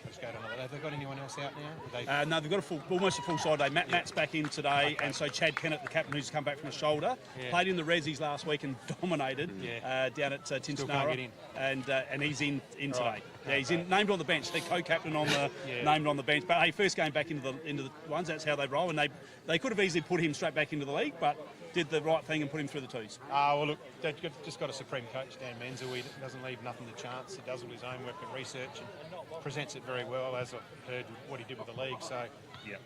let's go on. Have they got anyone else out now? No, they've got almost a full side day. Matt's back in today, and so Chad Kennett, the captain who's come back from the shoulder, played in the Resis last week and dominated down at Tinsanara, and he's in today. Yeah, he's named on the bench. They're co-captain on the named on the bench. But hey, first game back into the ones. That's how they roll, and they could have easily put him straight back into the league, but did the right thing and put him through the twos. Well, look, they've just got a supreme coach, Dan Menzel. He doesn't leave nothing to chance. He does all his own work and research and presents it very well, as I've heard what he did with the league. So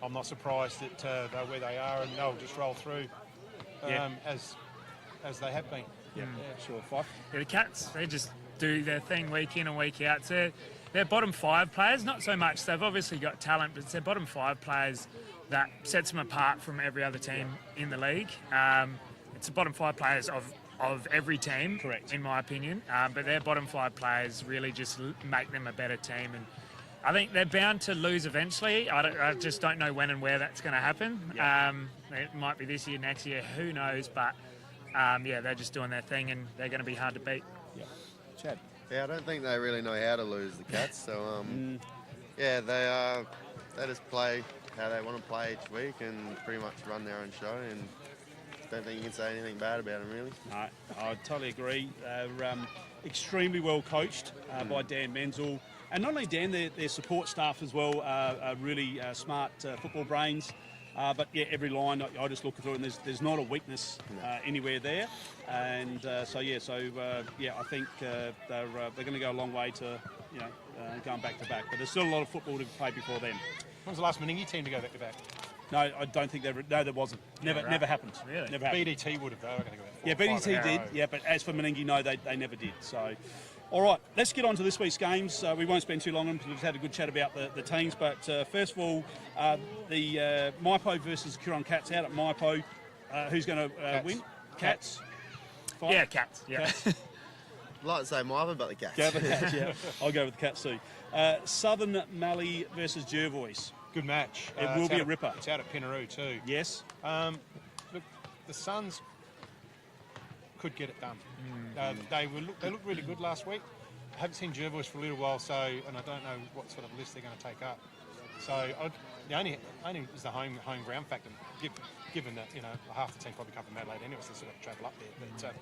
I'm not surprised that they're where they are, and they'll just roll through as they have been. Yeah, sure. Fife. Yeah, the Cats, they just do their thing week in and week out. So they're bottom five players, not so much. They've obviously got talent, but it's their bottom five players that sets them apart from every other team in the league. It's the bottom five players of every team, correct, in my opinion. But their bottom five players really just make them a better team. And I think they're bound to lose eventually. I just don't know when and where that's going to happen. Yeah. It might be this year, next year, who knows? But yeah, they're just doing their thing, and they're going to be hard to beat. Yeah, Chad. Yeah, I don't think they really know how to lose the Cats. So yeah, they just play how they want to play each week and pretty much run their own show, and don't think you can say anything bad about them, really. No, I totally agree. They're extremely well coached by Dan Menzel, and not only Dan, their support staff as well are really smart football brains. But yeah, every line I just look through, and there's not a weakness anywhere there, and so I think they're going to go a long way to going back to back. But there's still a lot of football to play before then. When was the last Meningie team to go back to back? No, I don't think there wasn't. Never happened. Really? Never happened. BDT would have, though. Going to go back. Yeah, BDT did. Yeah, but as for Meningie, no, they never did. So, all right, let's get on to this week's games. We won't spend too long on them because we've had a good chat about the teams. But first of all, the Maipo versus Coorong Cats out at Maipo. Who's going to win? Cats. Five? Yeah, Cats. Yeah. Cats. I'd like to say Marvin, but the Cats. Go with the Cats, yeah. I'll go with the Cats too. Southern Mallee versus Jervois. Good match. It will It's be out a at- ripper. It's out at Pinaroo too. Yes. Look, the Suns could get it done. They looked really good last week. I haven't seen Jervois for a little while, and I don't know what sort of list they're going to take up. So the only is the home ground factor, given that half the team probably come from Adelaide anyway, so they sort of travel up there. But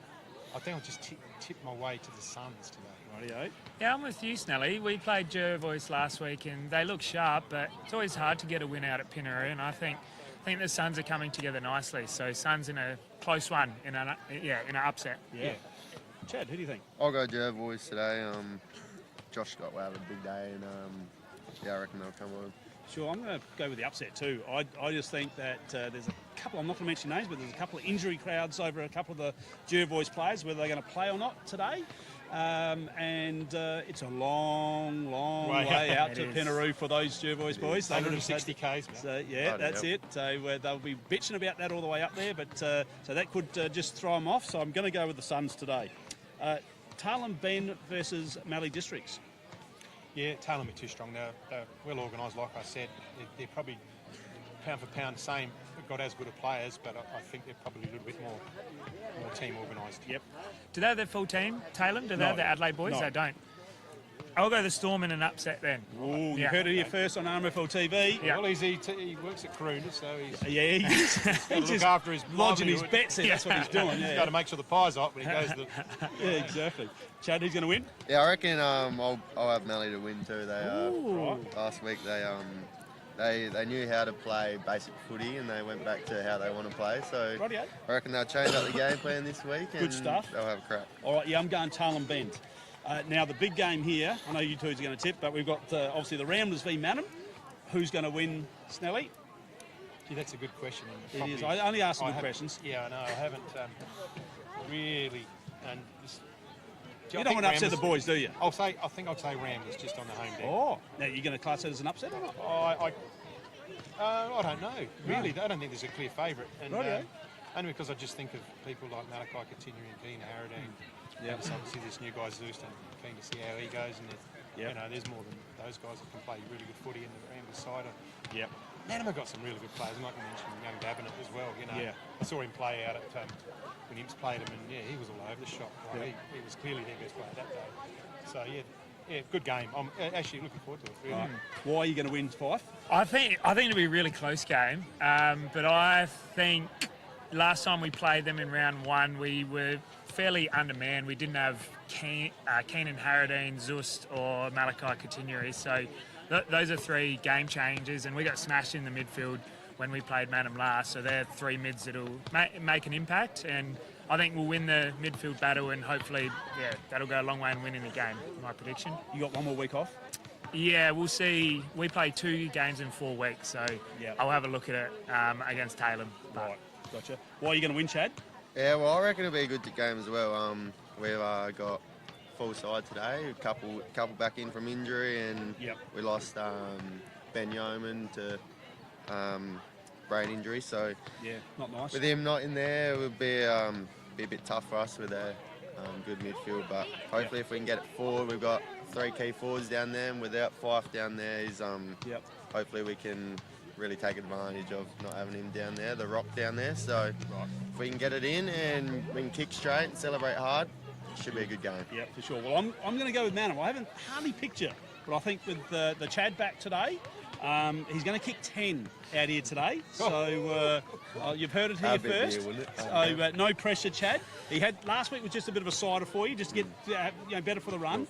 I think I'll just tip my way to the Suns today. Rightio. Yeah, I'm with you, Snelly. We played Jervois last week and they look sharp, but it's always hard to get a win out at Pinaroo, and I think the Suns are coming together nicely. So Suns in a close one, in an upset. Yeah. Chad, who do you think? I'll go Jervois today. Josh Scott will have a big day, and I reckon they'll come on. Sure, I'm going to go with the upset too. I just think that there's a couple, I'm not going to mention names, but there's a couple of injury crowds over a couple of the Jervois players, whether they're going to play or not today. It's a long way out to Pinaroo for those Jervois boys. They would have 160 Ks, man. So, that's it. So they'll be bitching about that all the way up there, but so that could just throw them off. So I'm going to go with the Suns today. Tarlem Ben versus Mallee Districts. Yeah, Taylor are too strong. They're well organised, like I said. They're probably pound for pound the same. They've got as good a players, but I think they're probably a little bit more team organised. Yep. Do they have their full team, Taylor? Do they have the Adelaide boys? No. They don't. I'll go the Storm in an upset then. Ooh, you heard it here first on RMFL TV. Yeah. Well, he works at Karoona, so he's He's got to look just after his lodging his livelihood. bets there. That's what he's doing. He's Yeah, got to make sure the pie's hot when he goes to the... yeah, exactly. Chad, who's going to win? Yeah, I reckon I'll have Mallee to win too. Last week they knew how to play basic footy and they went back to how they want to play. So Rightio. I reckon they'll change up the game plan this week. And Good stuff. They'll have a crack. All right, yeah, I'm going Tarlem Bend. Now, the big game here, I know you two are going to tip, but we've got obviously the Ramblers v Manham. Who's going to win, Snelly? Gee, that's a good question. It is. I only ask some good questions. Yeah, I know. I haven't really... And just, You don't want to upset the boys, do you? I think I'll say Ramblers just on the home deck. Oh, now you're going to class that as an upset or not? I don't know. Really, I don't think there's a clear favourite. And Rightio. only because I just think of people like Malachi continuing and Keena Harradine. Yeah. And obviously this new guy Zeus, and keen to see how he goes. And there's more than those guys that can play really good footy in the Ramblers side. Yep. Manham have got some really good players, and like you mentioned, young Davenant as well. Yeah. I saw him play out at when Imps played him, and he was all over the shop. Like, he was clearly their best player that day. So good game. I'm actually looking forward to it. Really. Right. Why are you going to win, Fife? I think it'll be a really close game, but I think last time we played them in round one, we were fairly undermanned. We didn't have Keenan Harradine, Zust or Malachi Coutinho, so those are three game changers, and we got smashed in the midfield when we played Manham last, so they're three mids that'll make an impact, and I think we'll win the midfield battle, and hopefully, that'll go a long way in winning the game, my prediction. You got one more week off? Yeah, we'll see. We play 2 games in 4 weeks, so I'll have a look at it against Taylor. Right, gotcha. Why are you going to win, Chad? Yeah, well, I reckon it'll be a good game as well. We've got full side today, a couple back in from injury, and we lost Ben Yeoman to brain injury. So not nice. with him not in there, it would be a bit tough for us with a good midfield. But hopefully, if we can get it forward, we've got 3 key forwards down there, and without Fife down there, hopefully we can really take advantage of not having him down there, the rock down there. So if we can get it in and we can kick straight and celebrate hard, it should be a good game. Yeah, for sure. Well, I'm going to go with Manham. I haven't hardly picked you, but I think with the Chad back today, he's going to kick 10 out here today. So you've heard it here That'd be first. deal, wouldn't it? So no pressure, Chad. He had last week was just a bit of a cider for you, just to get better for the run.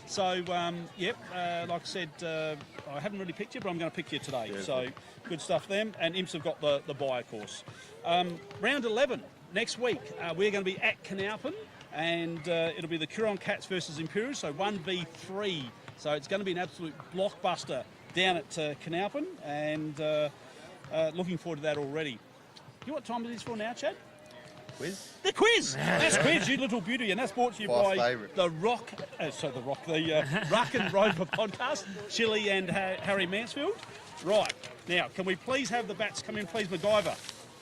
So like I said, I haven't really picked you, but I'm going to pick you today. Yeah, so good stuff then. And Imps have got the bye, of course. Round 11 next week. We're going to be at Canalpin, and it'll be the Coorong Cats versus Imperial. So 1v3. So it's going to be an absolute blockbuster down at Canalpin, and looking forward to that already. You know what time it is for now, Chad? Quiz? The quiz! That's quiz, you little beauty, and that's brought to you My by favourite. the Ruck and Rover podcast, Chili and Harry Mansfield. Right, now, can we please have the bats come in, please, MacGyver?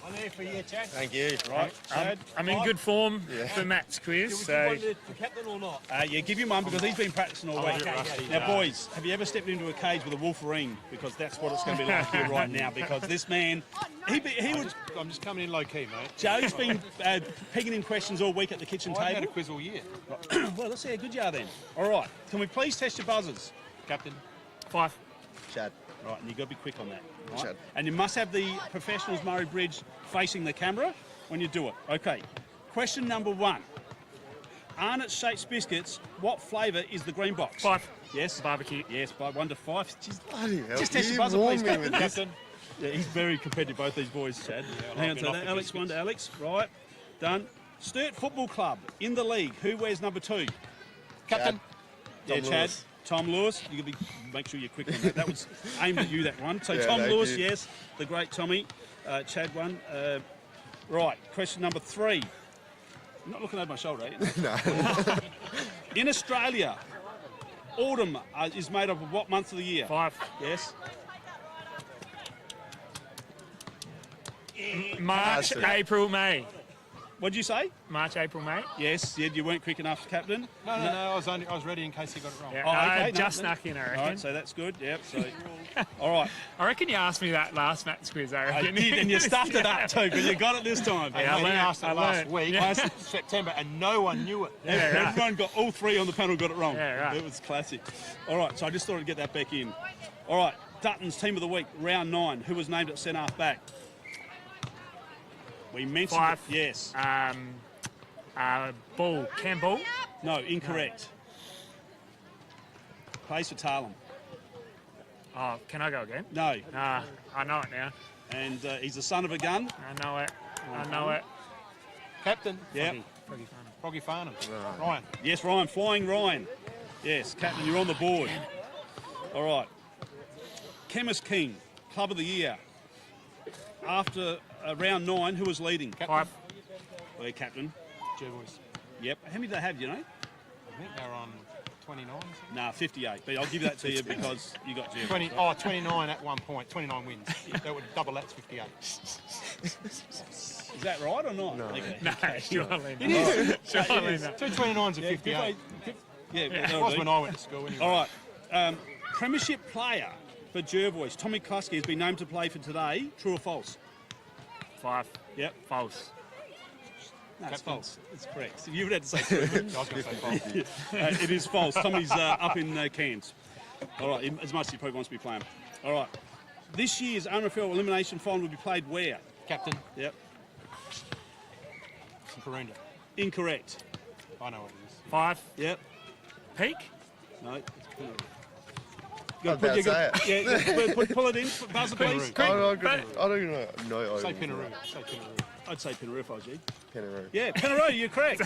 I'm there for you, Chad. Thank you. Right, Chad. I'm in good form for Matt's quiz. So the captain or not? Yeah, give him one because he's been practicing all week. okay, Now, boys, have you ever stepped into a cage with a wolverine? Because that's what it's going to be like here right now. Because this man, he would. I'm just coming in low key, mate. Joe's been pegging in questions all week at the kitchen I haven't had a table. quiz all year. Well, let's see how good you are then. All right, can we please test your buzzers? Captain. 5. Chad. Right, and you've got to be quick on that. Right? Chad. And you must have the professionals Murray Bridge facing the camera when you do it. Okay, question number 1. Arnott Shapes biscuits, what flavour is the green box? 5. Yes. Barbecue. Yes, by 1 to 5. Jeez, Bloody hell. just test you your buzzer, warned please, me with this. Captain. Yeah, he's very competitive, both these boys, Chad. Hang on to been that. off the Alex, 1 biscuits. to Alex. Right, done. Sturt Football Club in the league. Who wears number 2? Captain. Yeah, Tom Chad. Lewis. Tom Lewis. You can make sure you're quick on that. That was aimed at you, that one. So Yeah, Tom thank Lewis, you. yes, the great Tommy. Chad won. Right, question number 3. I'm not looking over my shoulder, are you? No. In Australia, autumn is made up of what month of the year? 5. Yes. March, That's it. April, May. What'd you say? March, April, May. Yes, you weren't quick enough, Captain. No, I was ready in case he got it wrong. Yeah, Oh, okay, I no, just no. snuck in, I All reckon. right, so that's good. Yep. So, all right. I reckon you asked me that last Matt's quiz, I I reckon. did, and you stuffed it up too, but you got it this time. Yeah, I He learned, asked I it last learned. week, Yeah. September, and no one knew it. Yeah, right. Everyone got all 3 on the panel got it wrong. Yeah, right. It was classic. All right, so I just thought I'd get that back in. All right, Dutton's team of the week, round 9. Who was named at centre half back? We mentioned 5. it. Yes. Ball. Cam Ball. No, incorrect. Plays for Tarlem. Oh, can I go again? No, I know it now. and he's the son of a gun. I know it. I know it. Captain. Yeah. Froggy Farnham. Froggy Farnham. Ryan. Yes, Ryan. Flying Ryan. Yes, Captain, you're on the board. All right. Chemist King, Club of the Year. After round 9, who was leading? 5. Well, Captain. Jervois. Yep. How many do they have, you know? I think they're on 29. Nah, 58. But I'll give that to you because you got Jeff. 29 at one point. 29 wins. That would double that's 58. Is that right or not? No. Okay. No, surely not. It is. Surely not. Two 29s and Yeah, 58. yeah, It that'll was do. when I went to school anyway. All right. Premiership player for Jervois, Tommy Klusky, has been named to play for today. True or false? 5. Yep. False. No, it's Captain. false. It's correct. If you would have to say true. I was going to say false. It is false. Tommy's up in Cairns. All right, as much as he probably wants to be playing. All right. This year's RFL elimination final will be played where? Captain. Yep. Karunda. Incorrect. I know what it is. 5. Yep. Peak. No. It's I was about to say it. Yeah, pull it in, buzzer, please. Penaroo. I don't know. No, Say Penaroo. Say Penaroo. I'd say Penaroo if I was you. Penaroo. Yeah, Penaroo, you're correct.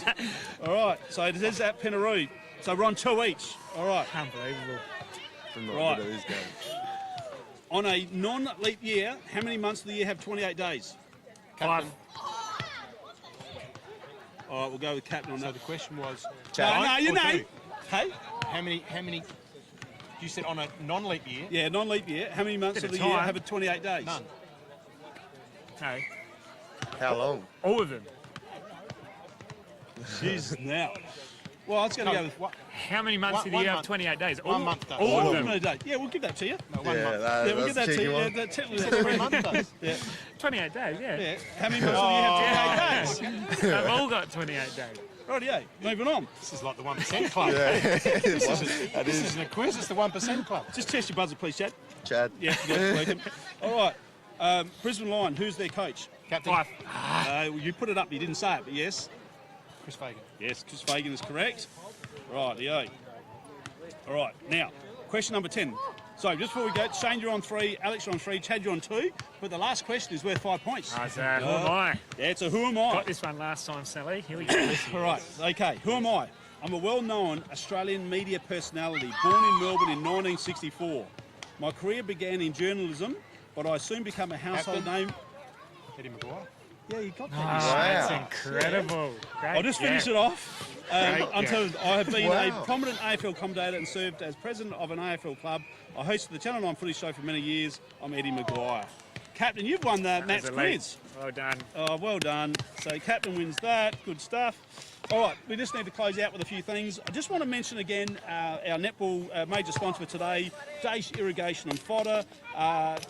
All right, so it is at Penaroo. So we're on 2 each. All right. Unbelievable. I'm not Right. good at this game. On a non-leap year, how many months of the year have 28 days? 5. All right, we'll go with Captain on So that. the question was, No, you or know. two? Hey? How many? You said on a non-leap year. Yeah, non-leap year. How many months Bit of of the year time. have 28 days? None. No. How long? All of them. Jeez, now. Well, I was going to go with What? How many months One- of the one year have month. 28 days? One month does. All all of of them. them in a day. Yeah, we'll give that to you. No, 1 Yeah, month. Yeah, we'll give that's that a to cheeky you. one. Yeah, technically It's that's 3 months does. Yeah. 28 days, yeah. Yeah. How many months of the year have 28 days? They've all got 28 days. Rightio, moving on. This is like the 1% club. Yeah. This isn't a quiz, it's the 1% club. Just test your buzzer, please, Chad. Chad. Yeah, good, working. All right. Brisbane Lion, who's their coach? Captain 5. You put it up, you didn't say it, but yes. Chris Fagan. Yes, Chris Fagan is correct. Rightio. All right, now, question number 10. So just before we go, Shane, you're on 3, Alex, you're on 3, Chad, you're on 2. But the last question is worth 5 points. Who am I? Yeah, it's a who am I? Got this one last time, Sally. Here we go. All right, okay, who am I? I'm a well-known Australian media personality, born in Melbourne in 1964. My career began in journalism, but I soon became a household Captain? name. Eddie Maguire. Yeah, you got that. Oh, that's Wow. incredible. Great. I'll just finish it off. Great, Until I have been Wow. a prominent AFL commentator and served as president of an AFL club. I hosted the Channel 9 Footy Show for many years. I'm Eddie Maguire. Captain, you've won the match That's elite. quiz. Well done. Oh, well done. So Captain wins that. Good stuff. All right, we just need to close out with a few things. I just want to mention again our netball major sponsor for today, Dace Irrigation and Fodder.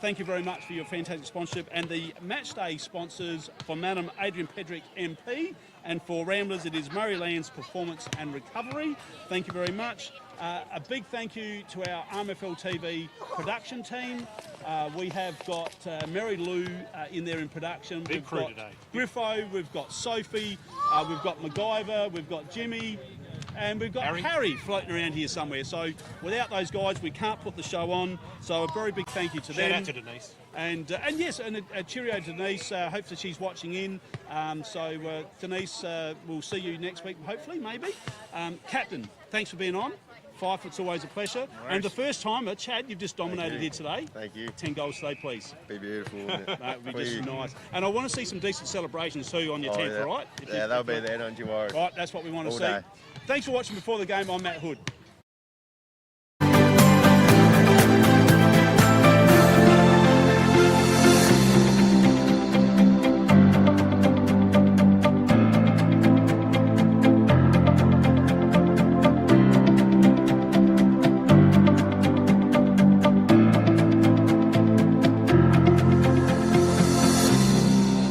Thank you very much for your fantastic sponsorship. And the match day sponsors for Madam Adrian Pedrick MP, and for Ramblers it is Murray Lands Performance and Recovery. Thank you very much. A big thank you to our RMFL TV production team. We have got Mary Lou in there in production. Big We've crew got today. Griffo, we've got Sophie, we've got MacGyver, we've got Jimmy, and we've got Harry floating around here somewhere. So without those guys, we can't put the show on. So a very big thank you to them. Shout out to Denise. And yes, and a cheerio to Denise. Hopefully she's watching in. Denise, we'll see you next week, hopefully, maybe. Captain, thanks for being on. 5 foot's always a pleasure. And the first timer, Chad, you've just dominated here today. Thank you. 10 goals today, please. Be beautiful, wouldn't it? That would be just nice. And I want to see some decent celebrations too on your 10th, yeah. all right? Yeah, they'll be there, don't you worry. Right, that's what we want to All see. day. Thanks for watching Before the Game. I'm Matt Hood.